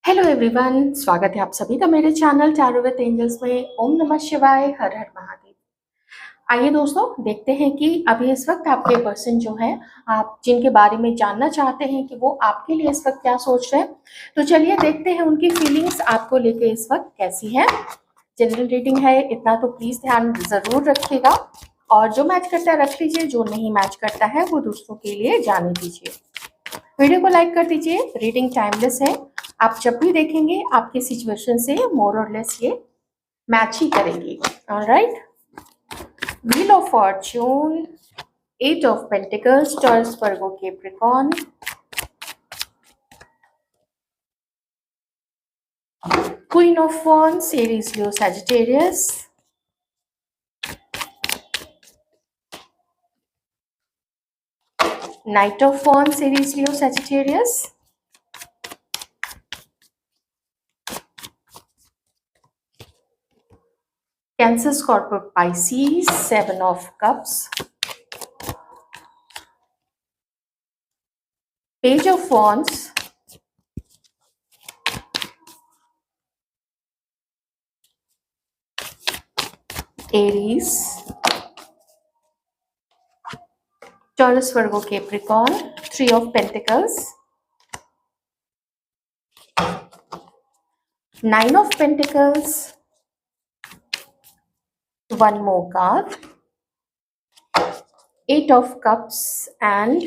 Hello everyone, स्वागत है आप सभी का मेरे चैनल टैरो विद एंजल्स में। ओम नमः शिवाय, हर हर महादेव। आइए दोस्तों, देखते हैं कि अभी इस वक्त आपके पर्सन जो है, आप जिनके बारे में जानना चाहते हैं कि वो आपके लिए इस वक्त क्या सोच रहे हैं, तो चलिए देखते हैं उनकी फीलिंग्स आपको लेके इस वक्त कैसी है। जनरल रीडिंग है, इतना तो प्लीज ध्यान जरूर रखिएगा, और जो मैच करता है रख लीजिए, जो नहीं मैच करता है वो दूसरों के लिए जाने दीजिए। वीडियो को लाइक कर दीजिए। रीडिंग टाइमलेस है, आप जब भी देखेंगे आपकी सिचुएशन से मोर और लेस ये मैच ही करेगी। Alright, wheel of fortune, eight of pentacles, Taurus, Virgo, Capricorn, queen of wands, Aries, Leo, Sagittarius, knight of wands, Aries, Leo, Sagittarius, Cancer, Scorpio, Pisces, seven of cups, page of wands, Aries, Taurus, Virgo, Capricorn, three of pentacles, nine of pentacles, one more card, eight of cups and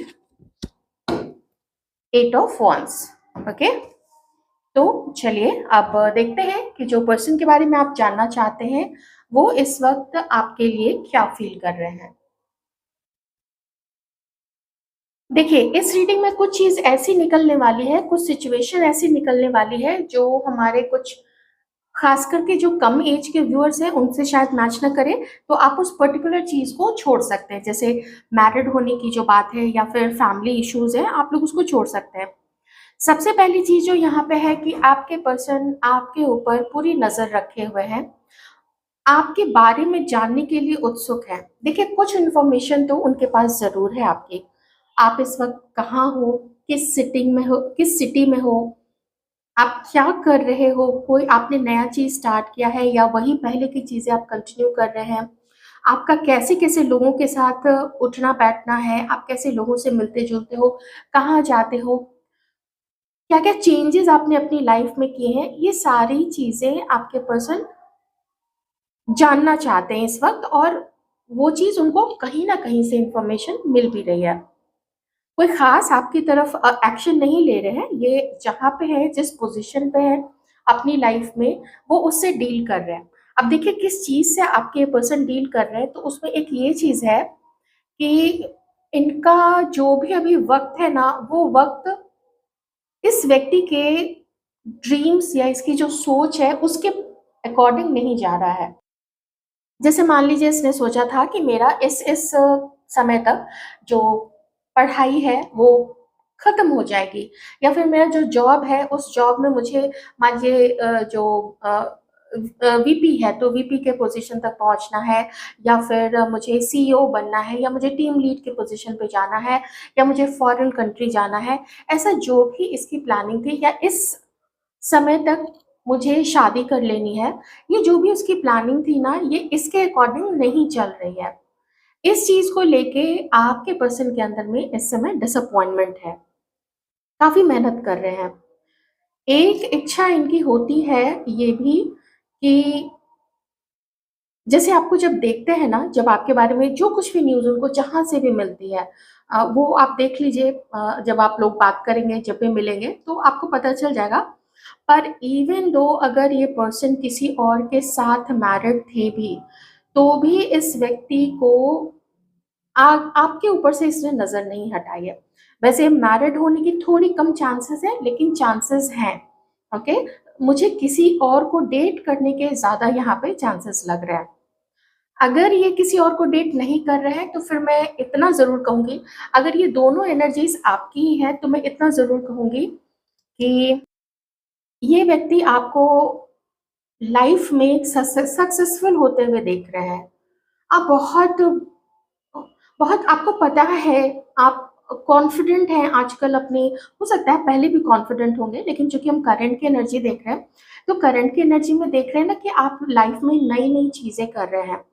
eight of wands. Okay, तो चलिए अब देखते हैं कि जो person के बारे में आप जानना चाहते हैं वो इस वक्त आपके लिए क्या फील कर रहे हैं। देखिए, इस रीडिंग में कुछ चीज ऐसी निकलने वाली है, कुछ सिचुएशन ऐसी निकलने वाली है जो हमारे कुछ खास करके जो कम एज के व्यूअर्स हैं उनसे शायद मैच ना करे, तो आप उस पर्टिकुलर चीज को छोड़ सकते हैं। जैसे मैरिड होने की जो बात है या फिर फैमिली इश्यूज है, आप लोग उसको छोड़ सकते हैं। सबसे पहली चीज जो यहाँ पे है कि आपके पर्सन आपके ऊपर पूरी नजर रखे हुए हैं, आपके बारे में जानने के लिए उत्सुक है। देखिए, कुछ इन्फॉर्मेशन तो उनके पास जरूर है आपकी। आप इस वक्त कहाँ हो, किस सिटिंग में हो, किस सिटी में हो, आप क्या कर रहे हो, कोई आपने नया चीज स्टार्ट किया है या वही पहले की चीजें आप कंटिन्यू कर रहे हैं, आपका कैसे कैसे लोगों के साथ उठना बैठना है, आप कैसे लोगों से मिलते जुलते हो, कहाँ जाते हो, क्या क्या चेंजेस आपने अपनी लाइफ में किए हैं, ये सारी चीजें आपके पर्सन जानना चाहते हैं इस वक्त। और वो चीज उनको कहीं ना कहीं से इंफॉर्मेशन मिल भी रही है। कोई खास आपकी तरफ एक्शन नहीं ले रहे हैं, ये जहाँ पे है, जिस पोजीशन पे है अपनी लाइफ में, वो उससे डील कर रहे हैं। अब देखिए, किस चीज से आपके पर्सन डील कर रहे हैं, तो उसमें एक ये चीज है कि इनका जो भी अभी वक्त है ना, वो वक्त इस व्यक्ति के ड्रीम्स या इसकी जो सोच है उसके अकॉर्डिंग नहीं जा रहा है। जैसे मान लीजिए, इसने सोचा था कि मेरा इस समय तक जो पढ़ाई है वो खत्म हो जाएगी, या फिर मेरा जो जॉब है उस जॉब में मुझे मान लीजिए जो वीपी है तो वीपी के पोजीशन तक पहुंचना है, या फिर मुझे सीईओ बनना है, या मुझे टीम लीड के पोजीशन पे जाना है, या मुझे फॉरेन कंट्री जाना है। ऐसा जो भी इसकी प्लानिंग थी, या इस समय तक मुझे शादी कर लेनी है, ये जो भी उसकी प्लानिंग थी ना, ये इसके अकॉर्डिंग नहीं चल रही है। इस चीज को लेके आपके पर्सन के अंदर में इस समय डिसअपॉइंटमेंट है, काफी मेहनत कर रहे हैं। एक इच्छा इनकी होती है ये भी कि जैसे आपको जब देखते हैं ना, जब आपके बारे में जो कुछ भी न्यूज़ उनको जहाँ से भी मिलती है, वो आप देख लीजिए, जब आप लोग बात करेंगे, जब भी मिलेंगे तो आपको पता चल जाएगा। पर इवन दो अगर ये पर्सन किसी और के साथ मैरिड थे भी, तो भी इस व्यक्ति को आपके ऊपर से इसने नज़र नहीं हटाई है। वैसे मैरिड होने की थोड़ी कम चांसेस है, लेकिन चांसेस हैं। ओके, मुझे किसी और को डेट करने के ज़्यादा यहाँ पे चांसेस लग रहे हैं। अगर ये किसी और को डेट नहीं कर रहे हैं तो फिर मैं इतना ज़रूर कहूँगी, अगर ये दोनों एनर्जीज आपकी ही हैं तो मैं इतना ज़रूर कहूँगी कि ये व्यक्ति आपको लाइफ में सक्सेसफुल होते हुए देख रहे हैं। आप बहुत बहुत आपको पता है, आप कॉन्फिडेंट हैं आजकल अपने, हो सकता है पहले भी कॉन्फिडेंट होंगे, लेकिन चूँकि हम करंट की एनर्जी देख रहे हैं, तो करंट की एनर्जी में देख रहे हैं ना कि आप लाइफ में नई-नई चीज़ें कर रहे हैं।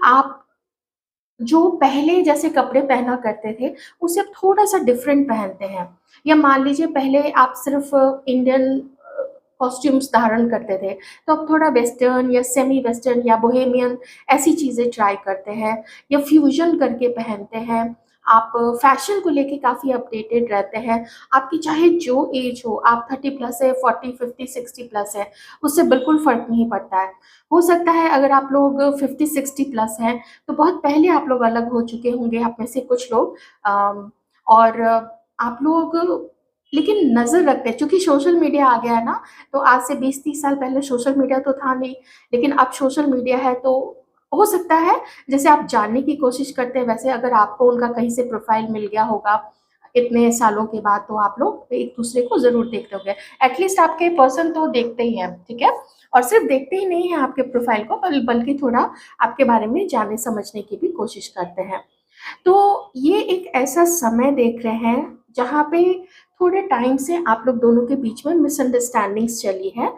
आप जो पहले जैसे कपड़े पहना करते थे, उसे अब थोड़ा-सा डिफरेंट पहनते हैं। या मान लीजिए पहले आप सिर्फ़ इंडियन कॉस्ट्यूम्स धारण करते थे, तो अब थोड़ा वेस्टर्न या सेमी वेस्टर्न या बोहेमियन ऐसी चीज़ें ट्राई करते हैं, या फ्यूज़न करके पहनते हैं। आप फैशन को लेके काफ़ी अपडेटेड रहते हैं। आपकी चाहे जो एज हो, आप 30 प्लस है, 40, 50, 60 प्लस है, उससे बिल्कुल फ़र्क नहीं पड़ता है। हो सकता है अगर आप लोग 50-60 प्लस हैं, तो बहुत पहले आप लोग अलग हो चुके होंगे, आप में से कुछ लोग। और आप लोग लेकिन नज़र रखते हैं, चूँकि सोशल मीडिया आ गया है ना, तो आज से 20-30 साल पहले सोशल मीडिया तो था नहीं, लेकिन अब सोशल मीडिया है, तो हो सकता है जैसे आप जानने की कोशिश करते हैं, वैसे अगर आपको उनका कहीं से प्रोफ़ाइल मिल गया होगा, इतने सालों के बाद, तो आप लोग एक-दूसरे को ज़रूर देखते होंगे। एटलीस्ट आपके पर्सन तो देखते ही हैं, ठीक है? और सिर्फ़ देखते ही नहीं हैं आपके प्रोफ़ाइल को, बल्कि थोड़ा आपके बारे में जानने-समझने की भी कोशिश करते हैं। तो ये एक ऐसा समय देख रहे हैं, जहाँ पे थोड़े टाइम से आप लोग दोनों के बीच में मिसअंडरस्टैंडिंग्स चली है।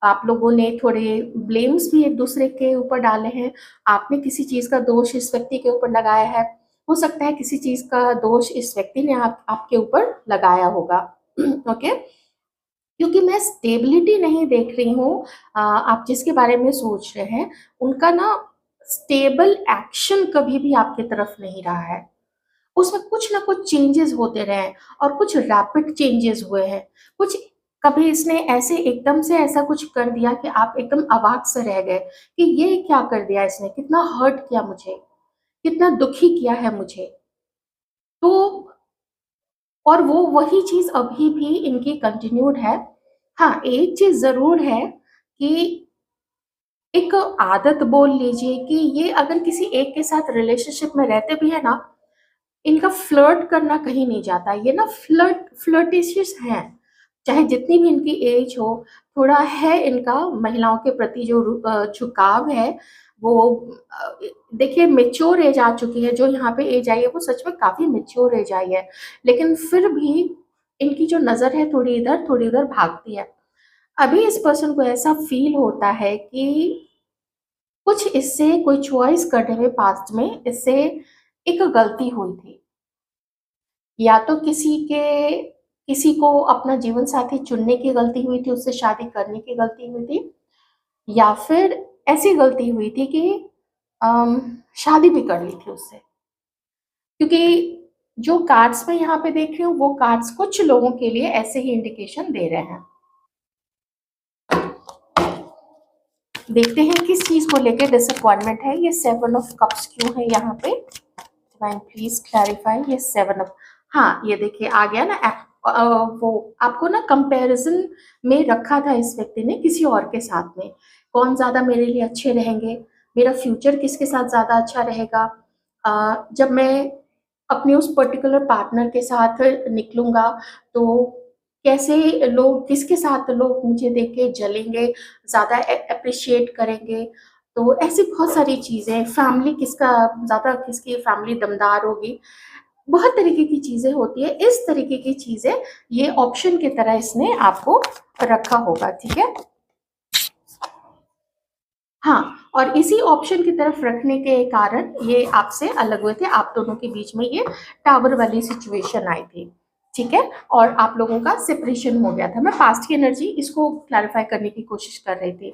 आप लोगों ने थोड़े ब्लेम्स भी एक-दूसरे के ऊपर डाले हैं। आपने किसी चीज़ का दोष इस व्यक्ति के ऊपर लगाया है। हो सकता है किसी चीज़ का दोष इस व्यक्ति ने आपके ऊपर लगाया होगा। ओके? क्योंकि मैं स्टेबिलिटी नहीं देख रही हूँ, आप जिसके बारे में सोच रहे हैं, उनका ना स्टेबल एक्शन कभी भी आपकी तरफ नहीं रहा है। उसमें कुछ ना कुछ चेंजेस होते रहे हैं, और कुछ रैपिड चेंजेस हुए हैं। कुछ कभी इसने ऐसे एकदम से ऐसा कुछ कर दिया कि आप एकदम अवाक से रह गए कि ये क्या कर दिया इसने, कितना हर्ट किया मुझे, कितना दुखी किया है मुझे। तो और वो वही चीज़ अभी भी इनकी कंटिन्यूड है। हाँ, एक चीज़ ज़रूर है कि एक आदत बोल लीजिए कि ये अगर किसी एक के साथ रिलेशनशिप में रहते भी हैं ना, इनका फ्लर्ट करना कहीं नहीं जाता। ये ना फ्लर्टिशियस हैं। चाहे जितनी भी इनकी एज हो, थोड़ा है इनका महिलाओं के प्रति जो झुकाव है, वो देखिए मैच्योर एज आ चुकी है, जो यहाँ पे एज आई है वो सच में काफ़ी मैच्योर एज आई है। लेकिन फिर भी इनकी जो नज़र है थोड़ी उधर भागती है। अभी इस पर्सन को ऐसा फ़ील होता है कि कुछ इससे कोई चॉइस करने में पास्ट में इससे एक गलती हुई थी। या तो किसी को अपना जीवन साथी चुनने की गलती हुई थी, उससे शादी करने की गलती हुई थी, या फिर ऐसी गलती हुई थी कि अम, शादी भी कर ली थी उससे। क्योंकि जो कार्ड्स मैं यहाँ पे देख रही हूँ, वो कार्ड्स कुछ लोगों के लिए ऐसे ही इंडिकेशन दे रहे हैं। देखते हैं किस चीज़ को लेके डिसअपॉइंटमेंट है। ये 7 ऑफ कप्स क्यों है यहाँ पे? Divine please clarify. ये 7 ऑफ, हाँ ये देखिए आ गया ना। वो आपको ना कंपैरिजन में रखा था इस व्यक्ति ने किसी और के साथ में। कौन ज़्यादा मेरे लिए अच्छे रहेंगे, मेरा फ्यूचर किसके साथ ज़्यादा अच्छा रहेगा, जब मैं अपने उस पर्टिकुलर पार्टनर के साथ निकलूँगा, तो कैसे लोग, किसके साथ लोग मुझे देख के जलेंगे, ज़्यादा एप्रिशिएट करेंगे। तो ऐसी बहुत सारी चीज़ें, फैमिली किसका ज़्यादा, किसकी फैमिली दमदार होगी, बहुत तरीके की चीज़ें होती है। इस तरीके की चीज़ें ये ऑप्शन की तरह इसने आपको रखा होगा, ठीक है? हाँ, और इसी ऑप्शन की तरफ रखने के कारण ये आपसे अलग हुए थे। आप दोनों के बीच में ये टावर वाली सिचुएशन आई थी, ठीक है? और आप लोगों का सेपरेशन हो गया था। मैं पास्ट की एनर्जी इसको क्लैरिफाई करने की कोशिश कर रही थी,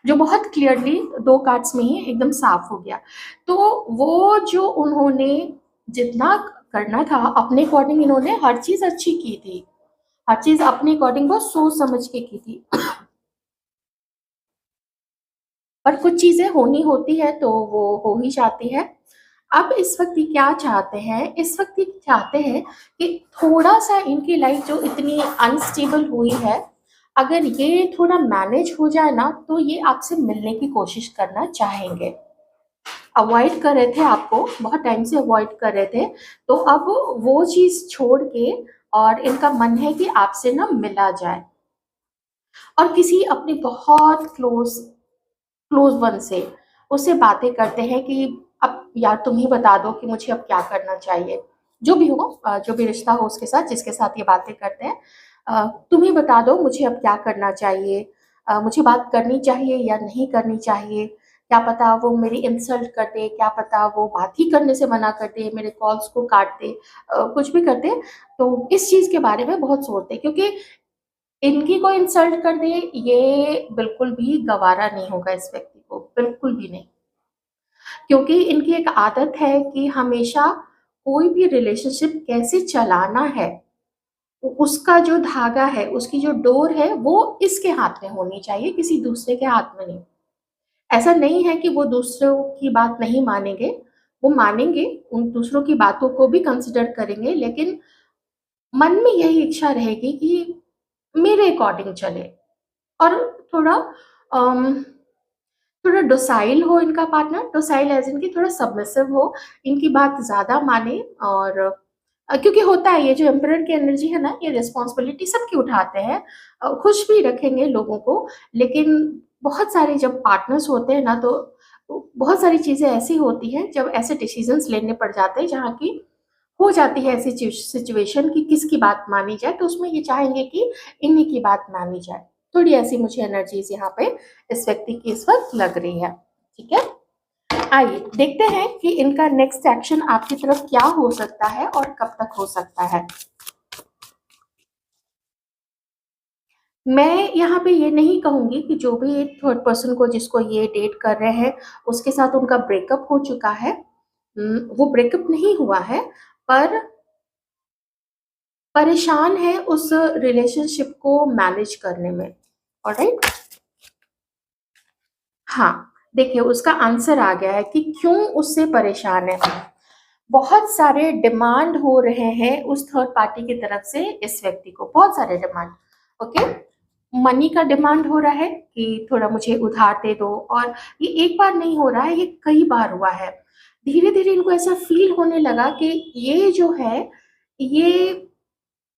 जो बहुत क्लियरली 2 कार्ड्स में ही एकदम साफ हो गया। तो वो जो उन्होंने जितना करना था अपने अकॉर्डिंग, इन्होंने हर चीज़ अच्छी की थी। हर चीज़ अपने अकॉर्डिंग बहुत सोच समझ के की थी। पर कुछ चीज़ें होनी होती है तो वो हो ही जाती है। अब इस वक़्त ये क्या चाहते हैं, इस वक़्त ये चाहते हैं कि थोड़ा-सा इनकी लाइफ़ जो इतनी अनस्टेबल हुई है, अगर ये थोड़ा मैनेज हो जाए ना, तो ये आपसे मिलने की कोशिश करना चाहेंगे। अवॉइड कर रहे थे आपको, बहुत टाइम से अवॉइड कर रहे थे, तो अब वो चीज़ छोड़ के और इनका मन है कि आपसे ना मिला जाए। और किसी अपने बहुत क्लोज़ वन से, उससे बातें करते हैं कि अब यार तुम ही बता दो कि मुझे अब क्या करना चाहिए। जो भी हो, जो भी रिश्ता हो उसके साथ, जिसके साथ ये बातें करते हैं, तुम ही बता दो मुझे अब क्या करना चाहिए, मुझे बात करनी चाहिए या नहीं करनी चाहिए, क्या पता वो मेरी इंसल्ट कर दे, क्या पता वो बात ही करने से मना कर दे, मेरे कॉल्स को काट दे, कुछ भी कर दे। तो इस चीज़ के बारे में बहुत सोचते हैं, क्योंकि इनकी कोई इंसल्ट कर दे, ये बिल्कुल भी गवारा नहीं होगा इस व्यक्ति को, बिल्कुल भी नहीं। क्योंकि इनकी एक आदत है कि हमेशा कोई भी रिलेशनशिप कैसे चलाना है, उसका जो धागा है, उसकी जो डोर है, वो इसके हाथ में होनी चाहिए, किसी दूसरे के हाथ में नहीं। ऐसा नहीं है कि वो दूसरों की बात नहीं मानेंगे, वो मानेंगे, उन दूसरों की बातों को भी कंसिडर करेंगे, लेकिन मन में यही इच्छा रहेगी कि मेरे अकॉर्डिंग चले। और थोड़ा अम, थोड़ा डोसाइल हो इनका पार्टनर, डोसाइल एज़ इन कि थोड़ा सबमिसिव हो, इनकी बात ज़्यादा माने। और क्योंकि होता है, ये जो एम्परर की एनर्जी है ना, ये रिस्पॉन्सिबिलिटी सबकी उठाते हैं, खुश भी रखेंगे लोगों को, लेकिन बहुत सारे जब पार्टनर्स होते हैं ना, तो बहुत सारी चीज़ें ऐसी होती हैं, जब ऐसे डिसीज़न्स लेने पड़ जाते हैं, जहाँ की हो जाती है ऐसी सिचुएशन कि किसकी बात मानी जाए, तो उसमें ये चाहेंगे कि इन्हीं की बात मानी जाए। थोड़ी ऐसी मुझे एनर्जीज यहाँ पे इस व्यक्ति की इस वक्त लग रही है। ठीक है, आइए देखते हैं कि इनका नेक्स्ट एक्शन आपकी तरफ क्या हो सकता है और कब तक हो सकता है। मैं यहाँ पे ये नहीं कहूंगी कि जो भी थर्ड पर्सन को, जिसको ये डेट कर रहे हैं, उसके साथ उनका ब्रेकअप हो चुका है। वो ब्रेकअप नहीं हुआ है, पर परेशान है उस रिलेशनशिप को मैनेज करने में। ऑलराइट, हाँ, देखिए उसका आंसर आ गया है कि क्यों उससे परेशान है। बहुत सारे डिमांड हो रहे हैं उस थर्ड पार्टी की तरफ से इस व्यक्ति को, बहुत सारे डिमांड। ओके, मनी का डिमांड हो रहा है कि थोड़ा मुझे उधार दे दो, और ये एक बार नहीं हो रहा है, ये कई बार हुआ है। धीरे धीरे इनको ऐसा फील होने लगा कि ये जो है, ये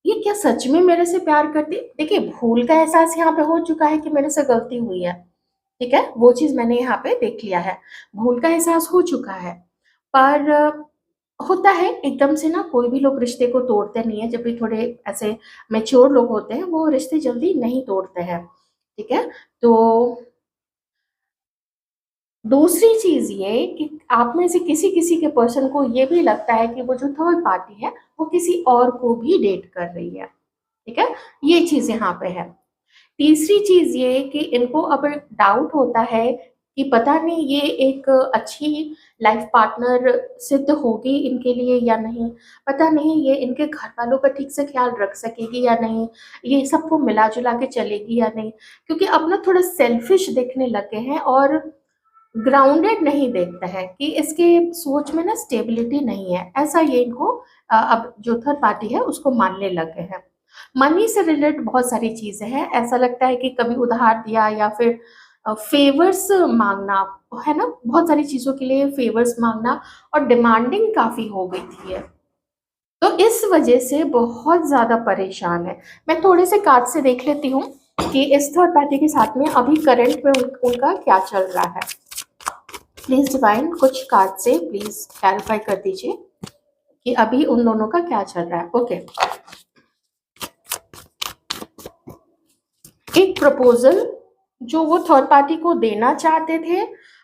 ये क्या सच में मेरे से प्यार करती। देखिए, भूल का एहसास यहाँ पे हो चुका है कि मेरे से गलती हुई है। ठीक है, वो चीज मैंने यहाँ पे देख लिया है, भूल का एहसास हो चुका है। पर होता है एकदम से ना, कोई भी लोग रिश्ते को तोड़ते नहीं है, जब भी थोड़े ऐसे मेच्योर लोग होते हैं वो रिश्ते जल्दी नहीं तोड़ते हैं। ठीक है, तो दूसरी चीज ये कि आप में से किसी किसी के पर्सन को ये भी लगता है कि वो जो थर्ड पार्टी है वो किसी और को भी डेट कर रही है। ठीक है, ये चीज यहाँ पे है। तीसरी चीज ये कि इनको अब डाउट होता है कि पता नहीं ये एक अच्छी लाइफ पार्टनर सिद्ध होगी इनके लिए या नहीं, पता नहीं ये इनके घर वालों का ठीक से ख्याल रख सकेगी या नहीं, ये सबको मिला जुला के चलेगी या नहीं। क्योंकि अब ना थोड़ा सेल्फिश देखने लगे हैं, और ग्राउंडेड नहीं देखता है कि इसके सोच में ना स्टेबिलिटी नहीं है, ऐसा ये इनको अब जो थर्ड पार्टी है उसको मानने लगे हैं। मनी से रिलेटेड बहुत सारी चीजें हैं, ऐसा लगता है कि कभी उधार दिया या फिर फेवर्स मांगना, है ना, बहुत सारी चीजों के लिए फेवर्स मांगना, और डिमांडिंग काफी हो गई थी है। तो इस वजह से बहुत ज्यादा परेशान है। मैं थोड़े से कार्ड से देख लेती हूँ कि इस थर्ड पार्टी के साथ में अभी करंट में उनका क्या चल रहा है। प्लीज डिवाइन कुछ कार्ड से प्लीज क्लैरिफाई कर दीजिए कि अभी उन दोनों का क्या चल रहा है। ओके, एक प्रपोजल जो वो थर्ड पार्टी को देना चाहते थे,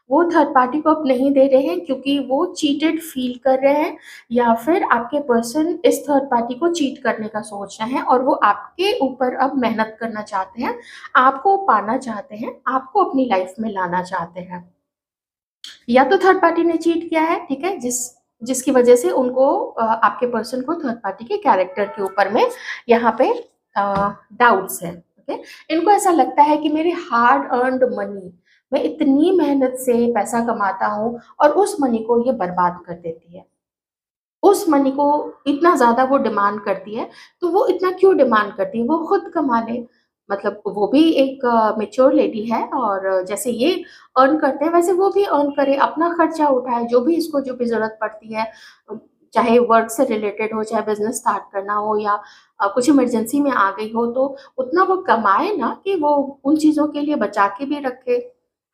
वो थर्ड पार्टी को अब नहीं दे रहे हैं, क्योंकि वो चीटेड फील कर रहे हैं, या फिर आपके पर्सन इस थर्ड पार्टी को चीट करने का सोच रहे हैं, और वो आपके ऊपर अब मेहनत करना चाहते हैं, आपको पाना चाहते हैं, आपको अपनी लाइफ में लाना चाहते हैं। या तो थर्ड पार्टी ने चीट किया है, ठीक है, जिसकी वजह से उनको आपके पर्सन को थर्ड पार्टी के कैरेक्टर के ऊपर में यहाँ पे डाउट्स है। ओके, इनको ऐसा लगता है कि मेरे हार्ड अर्नड मनी, मैं इतनी मेहनत से पैसा कमाता हूँ और उस मनी को ये बर्बाद कर देती है, उस मनी को इतना ज्यादा वो डिमांड करती है। तो वो इतना क्यों डिमांड करती है, वो खुद कमा ले। मतलब वो भी एक मेच्योर लेडी है, और जैसे ये अर्न करते हैं वैसे वो भी अर्न करे, अपना खर्चा उठाए, जो भी इसको जो भी जरूरत पड़ती है, चाहे वर्क से रिलेटेड हो, चाहे बिजनेस स्टार्ट करना हो, या कुछ इमरजेंसी में आ गई हो, तो उतना वो कमाए ना कि वो उन चीजों के लिए बचा के भी रखे।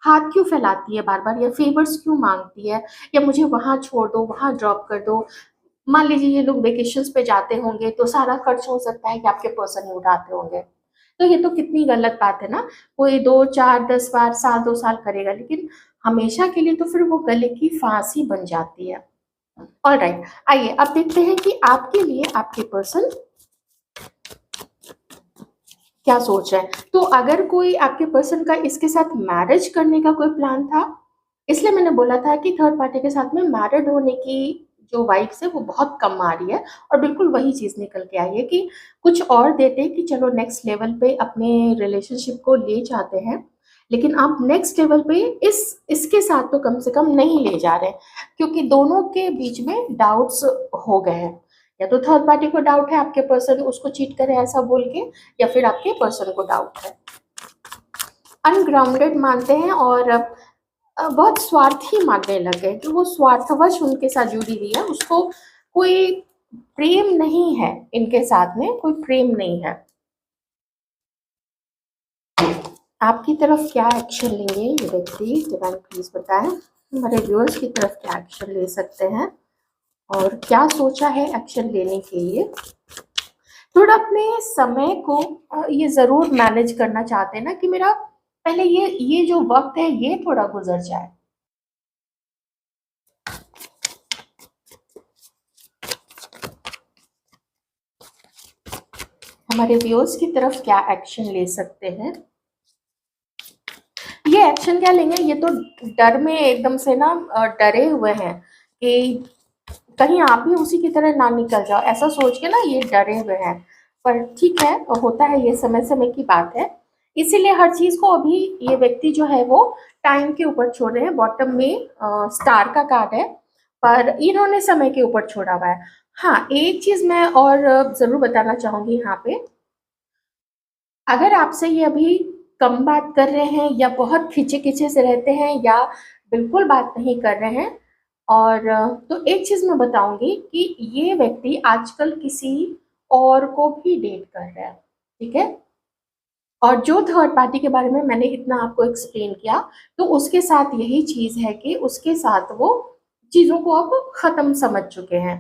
हाथ क्यों फैलाती है बार बार, या फेवर्स क्यों मांगती है, या मुझे वहां छोड़ दो, वहां ड्रॉप कर दो। मान लीजिए ये लोग वेकेशंस पे जाते होंगे तो सारा खर्च हो सकता है कि आपके पर्सन ही उठाते होंगे। तो ये तो कितनी गलत बात है ना। कोई 2 4 10 बार साल 2 साल करेगा, लेकिन हमेशा के लिए तो फिर वो गले की फांसी बन जाती है। ऑलराइट, आइए अब देखते हैं कि आपके लिए आपके पर्सन क्या सोच रहे हैं। तो अगर कोई आपके पर्सन का इसके साथ मैरिज करने का कोई प्लान था, इसलिए मैंने बोला था कि थर्ड पार्टी के साथ में मैरिड होने की जो वाइब्स है वो बहुत कम आ रही है, और बिल्कुल वही चीज निकल के आई है कि कुछ और देते कि चलो नेक्स्ट लेवल पे अपने रिलेशनशिप को ले जाते हैं, लेकिन आप नेक्स्ट लेवल पे इसके साथ तो कम से कम नहीं ले जा रहे, क्योंकि दोनों के बीच में डाउट्स हो गए हैं। या तो थर्ड पार्टी को डाउट है आपके पर्सन उसको चीट करे ऐसा बोल के, या फिर आपके पर्सन को डाउट है, अनग्राउंडेड मानते हैं और बहुत स्वार्थी मानने लग गए कि वो स्वार्थवश उनके साथ जुड़ी हुई है, उसको कोई प्रेम नहीं है, इनके साथ में कोई प्रेम नहीं है। आपकी तरफ क्या एक्शन लेंगे ये व्यक्ति, डिवाइन प्लीज बताएं। हमारे व्यूअर्स की तरफ क्या एक्शन ले सकते हैं और क्या सोचा है एक्शन लेने के लिए। थोड़ा अपने समय को ये जरूर मैनेज करना चाहते हैं ना कि मेरा पहले ये जो वक्त है ये थोड़ा गुजर जाए। हमारे व्यूअर्स की तरफ क्या एक्शन ले सकते हैं। ये एक्शन क्या लेंगे, ये तो डर में एकदम से ना डरे हुए हैं कि कहीं आप भी उसी की तरह ना निकल जाओ, ऐसा सोच के ना ये डरे हुए हैं। पर ठीक है, होता है, ये समय समय की बात है। इसीलिए हर चीज को अभी ये व्यक्ति जो है वो टाइम के ऊपर छोड़ रहे हैं। बॉटम में स्टार का कार्ड है, पर इन्होंने समय के ऊपर छोड़ा हुआ है। हाँ, एक चीज मैं और जरूर बताना चाहूंगी यहाँ पे, अगर आपसे ये अभी कम बात कर रहे हैं या बहुत खींचे खींचे से रहते हैं या बिल्कुल बात नहीं कर रहे हैं, और तो एक चीज मैं बताऊंगी कि ये व्यक्ति आजकल किसी और को भी डेट कर रहा है, ठीक है। और जो थर्ड पार्टी के बारे में मैंने इतना आपको एक्सप्लेन किया, तो उसके साथ यही चीज है कि उसके साथ वो चीजों को अब खत्म समझ चुके हैं।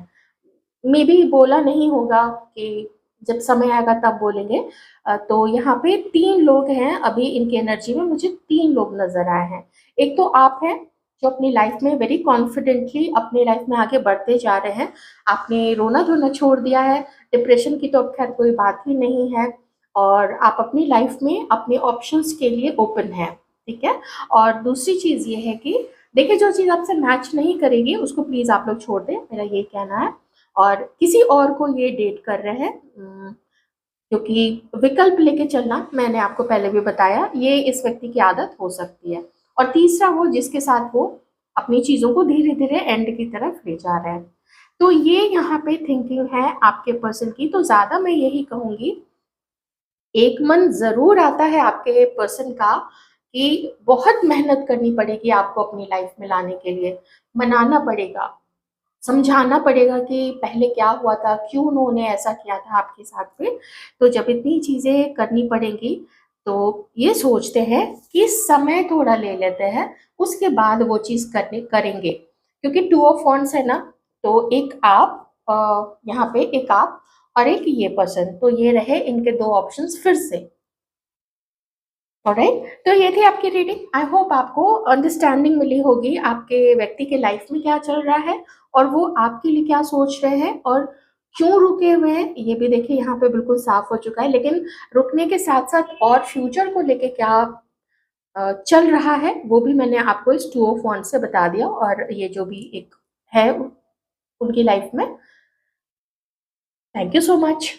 मे बी बोला नहीं होगा कि जब समय आएगा तब बोलेंगे। तो यहाँ पे 3 लोग हैं अभी इनकी एनर्जी में, मुझे 3 लोग नजर आए हैं। एक तो आप हैं जो अपनी लाइफ में वेरी कॉन्फिडेंटली अपनी लाइफ में आगे बढ़ते जा रहे हैं, आपने रोना धोना छोड़ दिया है, डिप्रेशन की तो अब खैर कोई बात ही नहीं है, और आप अपनी लाइफ में अपने ऑप्शंस के लिए ओपन है, ठीक है। और दूसरी चीज ये है कि देखिए, जो चीज आपसे मैच नहीं करेगी उसको प्लीज आप लोग छोड़ दें, मेरा ये कहना है। और किसी और को ये डेट कर रहे हैं, क्योंकि विकल्प लेके चलना मैंने आपको पहले भी बताया ये इस व्यक्ति की आदत हो सकती है। और तीसरा वो जिसके साथ वो अपनी चीजों को धीरे धीरे एंड की तरफ ले जा रहे हैं। तो ये यहाँ पे थिंकिंग है आपके पर्सन की। तो ज्यादा मैं यही कहूंगी, एक मन जरूर आता है आपके पर्सन का कि बहुत मेहनत करनी पड़ेगी आपको अपनी लाइफ में लाने के लिए, मनाना पड़ेगा, समझाना पड़ेगा कि पहले क्या हुआ था, क्यों उन्होंने ऐसा किया था आपके साथ में। तो जब इतनी चीजें करनी पड़ेंगी तो ये सोचते हैं कि समय थोड़ा ले लेते हैं, उसके बाद वो चीज करने करेंगे। क्योंकि 2 ऑफ वांड्स है ना, तो एक आप यहाँ पे एक आप और एक ये पर्सन, तो ये रहे इनके 2 ऑप्शंस फिर से। ऑलराइट, तो ये थी आपकी रीडिंग। आई होप आपको अंडरस्टैंडिंग मिली होगी आपके व्यक्ति के लाइफ में क्या चल रहा है और वो आपके लिए क्या सोच रहे हैं और क्यों रुके हुए हैं। ये भी देखिए यहाँ पे बिल्कुल साफ हो चुका है, लेकिन रुकने के साथ साथ और फ्यूचर को लेके क्या चल रहा है वो भी मैंने आपको इस 2 ऑफ वांड्स से बता दिया। और ये जो भी एक है उनकी लाइफ में। Thank you so much.